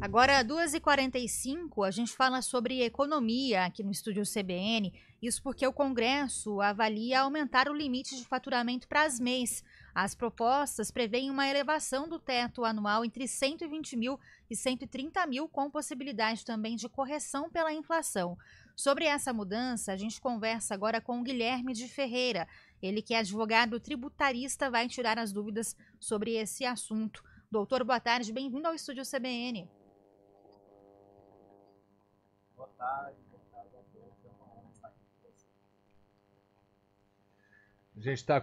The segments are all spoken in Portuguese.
Agora, 2h45, a gente fala sobre economia aqui no Estúdio CBN. Isso porque o Congresso avalia aumentar o limite de faturamento para as MEIs. As propostas prevêem uma elevação do teto anual entre 120 mil e 130 mil, com possibilidade também de correção pela inflação. Sobre essa mudança, a gente conversa agora com o Guilherme de Ferreira. Ele, que é advogado tributarista, vai tirar as dúvidas sobre esse assunto. Doutor, boa tarde, bem-vindo ao Estúdio CBN. Boa tarde a todos. É uma honra estar aqui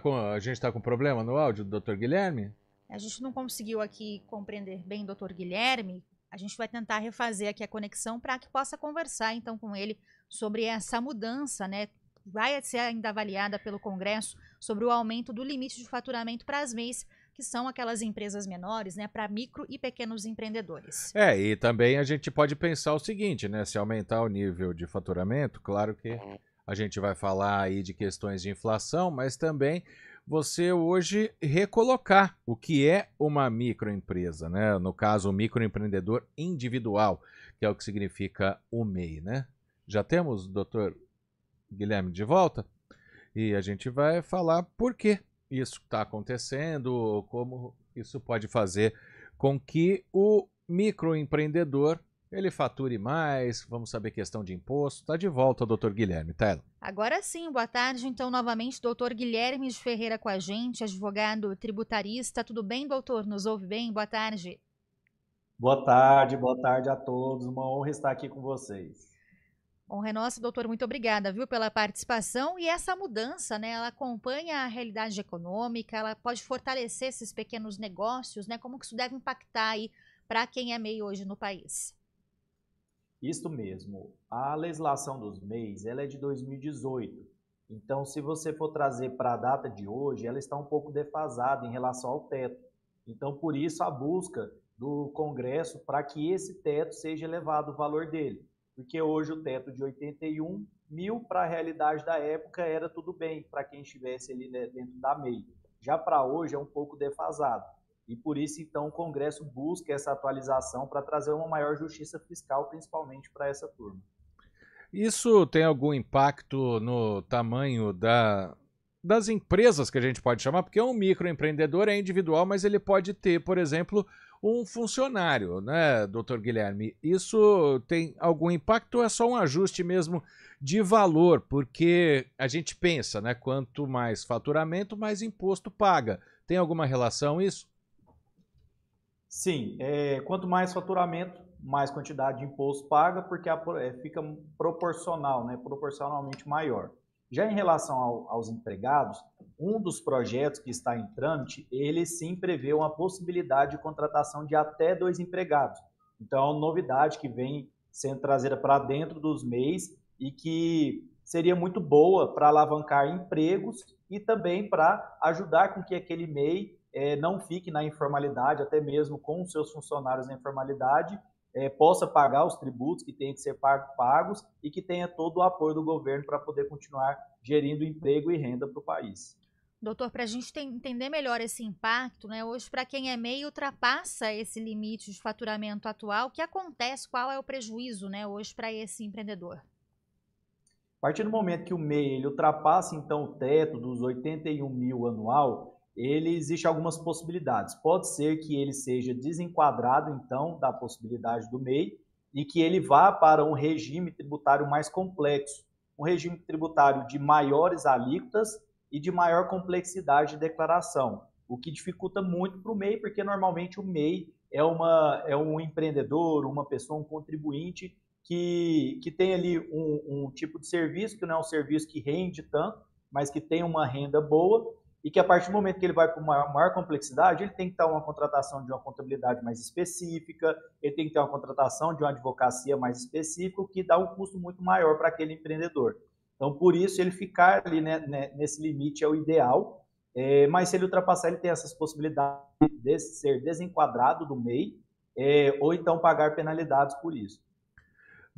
com você. A gente tá com problema no áudio do Dr. Guilherme? A gente não conseguiu aqui compreender bem o Dr. Guilherme. A gente vai tentar refazer aqui a conexão para que possa conversar então com ele sobre essa mudança, né? Vai ser ainda avaliada pelo Congresso sobre o aumento do limite de faturamento para as MEIs, que são aquelas empresas menores, né, para micro e pequenos empreendedores. E também a gente pode pensar o seguinte, né, se aumentar o nível de faturamento, claro que a gente vai falar aí de questões de inflação, mas também você hoje recolocar o que é uma microempresa, né, no caso o microempreendedor individual, que é o que significa o MEI, né. Já temos o doutor Guilherme de volta e a gente vai falar por que isso está acontecendo, como isso pode fazer com que o microempreendedor ele fature mais. Vamos saber questão de imposto. Está de volta o doutor Guilherme, tá? Agora sim, boa tarde. Então, novamente, doutor Guilherme de Ferreira com a gente, advogado tributarista. Tudo bem, doutor? Nos ouve bem? Boa tarde. Boa tarde a todos. Uma honra estar aqui com vocês. Honra é nossa, doutor, muito obrigada, viu, pela participação. E essa mudança, né, ela acompanha a realidade econômica, ela pode fortalecer esses pequenos negócios, né? Como que isso deve impactar aí para quem é MEI hoje no país? Isso mesmo. A legislação dos MEIs, ela é de 2018. Então, se você for trazer para a data de hoje, ela está um pouco defasada em relação ao teto. Então, por isso, a busca do Congresso para que esse teto seja elevado o valor dele. Porque hoje o teto de 81 mil, para a realidade da época, era tudo bem para quem estivesse ali dentro da MEI. Já para hoje é um pouco defasado. E por isso, então, o Congresso busca essa atualização para trazer uma maior justiça fiscal, principalmente para essa turma. Isso tem algum impacto no tamanho das empresas que a gente pode chamar? Porque um microempreendedor é individual, mas ele pode ter, por exemplo, um funcionário, né, doutor Guilherme? Isso tem algum impacto ou é só um ajuste mesmo de valor? Porque a gente pensa, né, quanto mais faturamento, mais imposto paga. Tem alguma relação isso? Sim, quanto mais faturamento, mais quantidade de imposto paga, porque fica proporcional, né, proporcionalmente maior. Já em relação aos empregados, um dos projetos que está em trâmite, ele sim prevê uma possibilidade de contratação de até 2 empregados. Então, é uma novidade que vem sendo trazida para dentro dos MEIs e que seria muito boa para alavancar empregos e também para ajudar com que aquele MEI não fique na informalidade, até mesmo com os seus funcionários na informalidade, possa pagar os tributos que têm que ser pagos e que tenha todo o apoio do governo para poder continuar gerindo emprego e renda para o país. Doutor, para a gente entender melhor esse impacto, né, hoje para quem é MEI ultrapassa esse limite de faturamento atual, o que acontece, qual é o prejuízo, né, hoje para esse empreendedor? A partir do momento que o MEI ele ultrapassa então o teto dos 81 mil anual, existe algumas possibilidades. Pode ser que ele seja desenquadrado, então, da possibilidade do MEI e que ele vá para um regime tributário mais complexo, um regime tributário de maiores alíquotas e de maior complexidade de declaração, o que dificulta muito para o MEI, porque normalmente o MEI é um empreendedor, uma pessoa, um contribuinte que tem ali um tipo de serviço, que não é um serviço que rende tanto, mas que tem uma renda boa, e que a partir do momento que ele vai para uma maior complexidade, ele tem que ter uma contratação de uma contabilidade mais específica, ele tem que ter uma contratação de uma advocacia mais específica, o que dá um custo muito maior para aquele empreendedor. Então, por isso, ele ficar ali, né, nesse limite é o ideal, mas se ele ultrapassar, ele tem essas possibilidades de ser desenquadrado do MEI, ou então pagar penalidades por isso.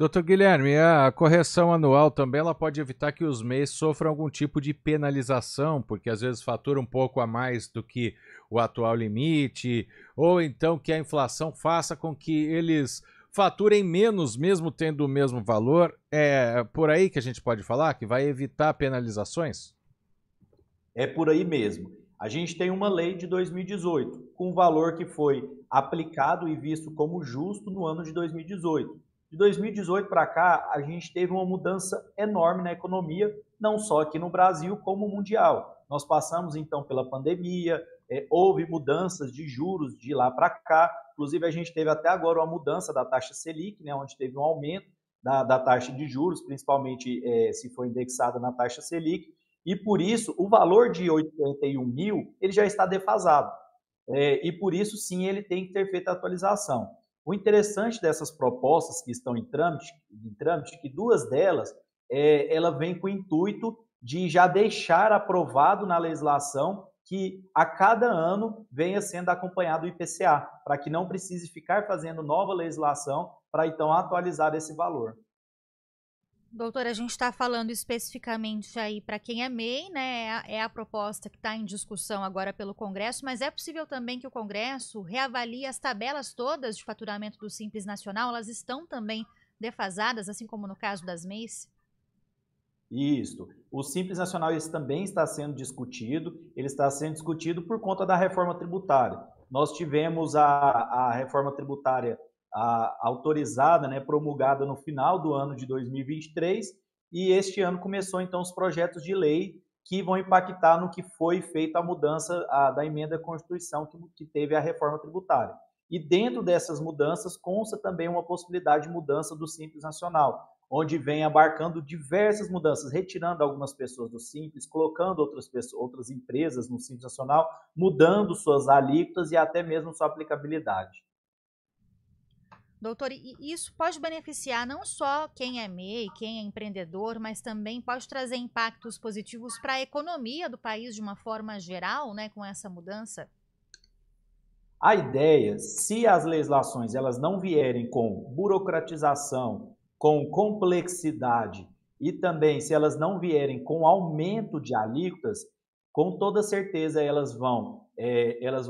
Doutor Guilherme, a correção anual também ela pode evitar que os MEIs sofram algum tipo de penalização, porque às vezes fatura um pouco a mais do que o atual limite, ou então que a inflação faça com que eles faturem menos, mesmo tendo o mesmo valor. É por aí que a gente pode falar que vai evitar penalizações? É por aí mesmo. A gente tem uma lei de 2018, com um valor que foi aplicado e visto como justo no ano de 2018. De 2018 para cá, a gente teve uma mudança enorme na economia, não só aqui no Brasil, como mundial. Nós passamos, então, pela pandemia, houve mudanças de juros de lá para cá. Inclusive, a gente teve até agora uma mudança da taxa Selic, né, onde teve um aumento da taxa de juros, principalmente se for indexada na taxa Selic. E, por isso, o valor de 81 mil ele já está defasado. E, por isso, sim, ele tem que ter feito a atualização. O interessante dessas propostas que estão em trâmite que duas delas, ela vem com o intuito de já deixar aprovado na legislação que a cada ano venha sendo acompanhado o IPCA, para que não precise ficar fazendo nova legislação para então atualizar esse valor. Doutora, a gente está falando especificamente aí para quem é MEI, né? É a proposta que está em discussão agora pelo Congresso, mas é possível também que o Congresso reavalie as tabelas todas de faturamento do Simples Nacional, elas estão também defasadas, assim como no caso das MEIs? Isso. O Simples Nacional esse também está sendo discutido, ele está sendo discutido por conta da reforma tributária. Nós tivemos a reforma tributária autorizada, né, promulgada no final do ano de 2023, e este ano começou então os projetos de lei que vão impactar no que foi feita a mudança da emenda à Constituição que teve a reforma tributária. E dentro dessas mudanças consta também uma possibilidade de mudança do Simples Nacional, onde vem abarcando diversas mudanças, retirando algumas pessoas do Simples, colocando outras empresas no Simples Nacional, mudando suas alíquotas e até mesmo sua aplicabilidade. Doutor, e isso pode beneficiar não só quem é MEI, quem é empreendedor, mas também pode trazer impactos positivos para a economia do país de uma forma geral, né, com essa mudança? A ideia, se as legislações elas não vierem com burocratização, com complexidade e também se elas não vierem com aumento de alíquotas, com toda certeza elas vão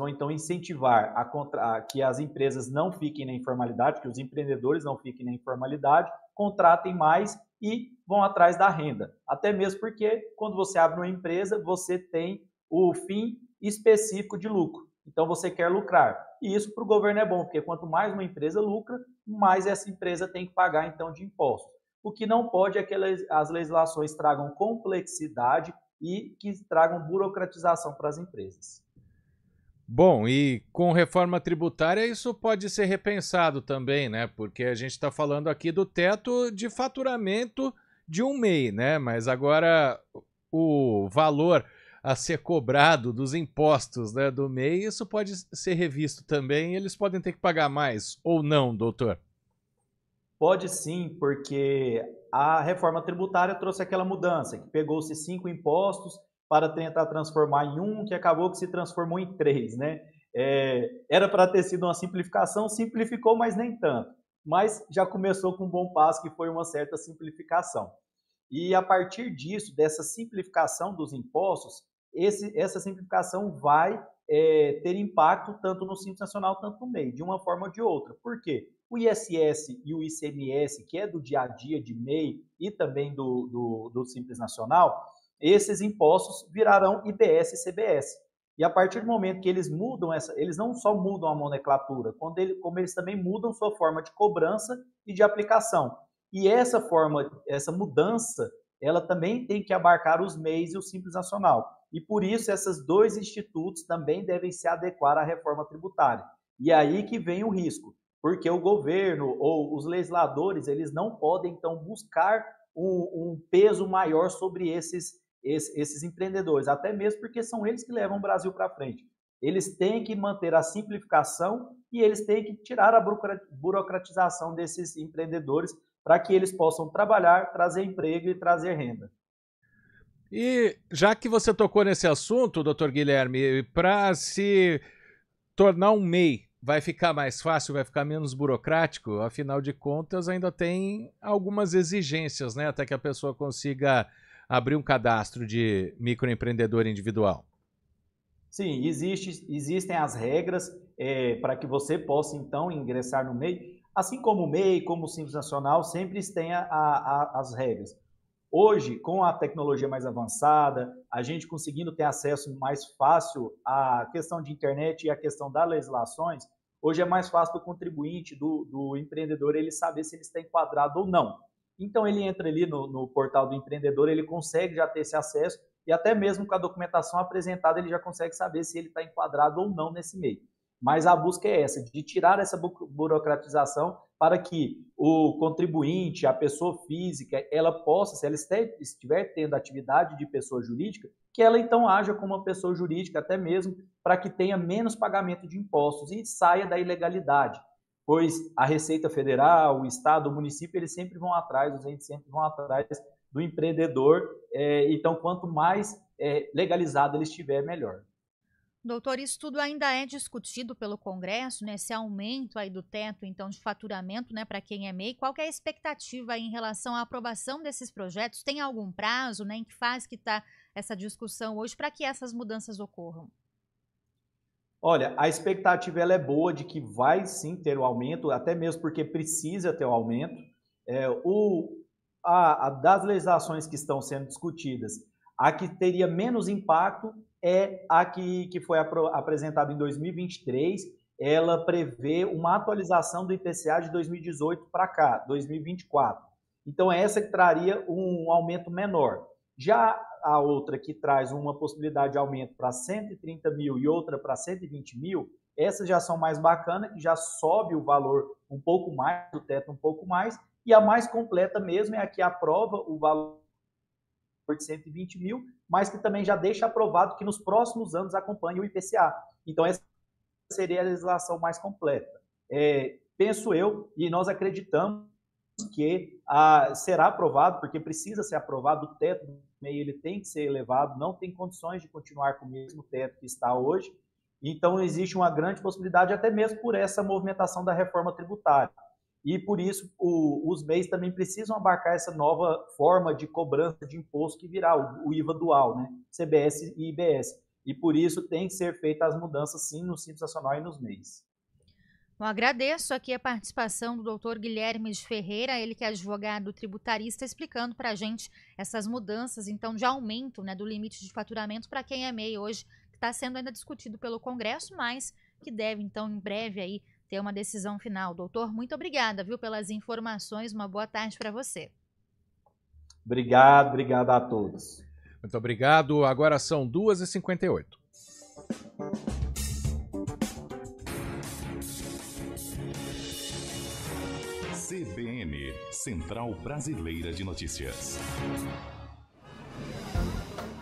então incentivar que as empresas não fiquem na informalidade, que os empreendedores não fiquem na informalidade, contratem mais e vão atrás da renda. Até mesmo porque quando você abre uma empresa, você tem o fim específico de lucro. Então você quer lucrar. E isso para o governo é bom, porque quanto mais uma empresa lucra, mais essa empresa tem que pagar então de impostos. O que não pode é que as legislações tragam complexidade e que tragam burocratização para as empresas. Bom, e com reforma tributária isso pode ser repensado também, né? Porque a gente está falando aqui do teto de faturamento de um MEI, né? Mas agora o valor a ser cobrado dos impostos, né, do MEI, isso pode ser revisto também, eles podem ter que pagar mais ou não, doutor? Pode sim, porque a reforma tributária trouxe aquela mudança, que pegou-se 5 impostos para tentar transformar em um, que acabou que se transformou em 3, né? Era para ter sido uma simplificação, simplificou, mas nem tanto. Mas já começou com um bom passo, que foi uma certa simplificação. E a partir disso, dessa simplificação dos impostos, essa simplificação vai ter impacto tanto no Simples Nacional, tanto no MEI, de uma forma ou de outra. Por quê? O ISS e o ICMS, que é do dia a dia de MEI e também do Simples Nacional, esses impostos virarão IBS e CBS. E a partir do momento que eles mudam eles não só mudam a nomenclatura, como eles também mudam sua forma de cobrança e de aplicação. E essa mudança, ela também tem que abarcar os MEIs e o Simples Nacional. E por isso, esses dois institutos também devem se adequar à reforma tributária. E aí que vem o risco, porque o governo ou os legisladores, eles não podem, então, buscar um peso maior sobre esses empreendedores, até mesmo porque são eles que levam o Brasil para frente. Eles têm que manter a simplificação e eles têm que tirar a burocratização desses empreendedores para que eles possam trabalhar, trazer emprego e trazer renda. E já que você tocou nesse assunto, doutor Guilherme, para se tornar um MEI, vai ficar mais fácil, vai ficar menos burocrático? Afinal de contas, ainda tem algumas exigências, né? Até que a pessoa consiga abrir um cadastro de microempreendedor individual. Sim, existem as regras para que você possa, então, ingressar no MEI. Assim como o MEI, como o Simples Nacional, sempre tem as regras. Hoje, com a tecnologia mais avançada, a gente conseguindo ter acesso mais fácil à questão de internet e à questão das legislações, hoje é mais fácil do contribuinte, do empreendedor, ele saber se ele está enquadrado ou não. Então, ele entra ali no portal do empreendedor, ele consegue já ter esse acesso e até mesmo com a documentação apresentada, ele já consegue saber se ele está enquadrado ou não nesse MEI. Mas a busca é essa, de tirar essa burocratização para que o contribuinte, a pessoa física, ela possa, se ela estiver tendo atividade de pessoa jurídica, que ela então haja como uma pessoa jurídica, até mesmo para que tenha menos pagamento de impostos e saia da ilegalidade. Pois a Receita Federal, o Estado, o município, eles sempre vão atrás, os entes sempre vão atrás do empreendedor. Então, quanto mais legalizado ele estiver, melhor. Doutor, isso tudo ainda é discutido pelo Congresso, né? Esse aumento aí do teto, então, de faturamento, né, para quem é MEI. Qual que é a expectativa aí em relação à aprovação desses projetos? Tem algum prazo, né? Em que fase que está essa discussão hoje para que essas mudanças ocorram? Olha, a expectativa ela é boa de que vai sim ter o aumento, até mesmo porque precisa ter o aumento. Das legislações que estão sendo discutidas, a que teria menos impacto é a que foi apresentada em 2023. Ela prevê uma atualização do IPCA de 2018 para cá, 2024. Então, essa que traria um aumento menor. Já a outra que traz uma possibilidade de aumento para 130 mil e outra para 120 mil, essas já são mais bacanas, que já sobe o valor um pouco mais, o teto um pouco mais, e a mais completa mesmo é a que aprova o valor de 120 mil, mas que também já deixa aprovado que nos próximos anos acompanhe o IPCA. Então, essa seria a legislação mais completa. Penso eu, e nós acreditamos que será aprovado, porque precisa ser aprovado, o teto do MEI ele tem que ser elevado, não tem condições de continuar com o mesmo teto que está hoje. Então, existe uma grande possibilidade, até mesmo por essa movimentação da reforma tributária. E por isso os MEIs também precisam abarcar essa nova forma de cobrança de imposto que virá, o IVA dual, né? CBS e IBS. E por isso tem que ser feitas as mudanças sim no Simples Nacional e nos MEIs. Eu agradeço aqui a participação do doutor Guilherme de Ferreira, ele que é advogado tributarista, explicando para a gente essas mudanças, então, de aumento, né, do limite de faturamento para quem é MEI hoje, que está sendo ainda discutido pelo Congresso, mas que deve, então, em breve aí ter uma decisão final. Doutor, muito obrigada, viu, pelas informações, uma boa tarde para você. Obrigado a todos. Muito obrigado, agora são 2h58. CBN, Central Brasileira de Notícias.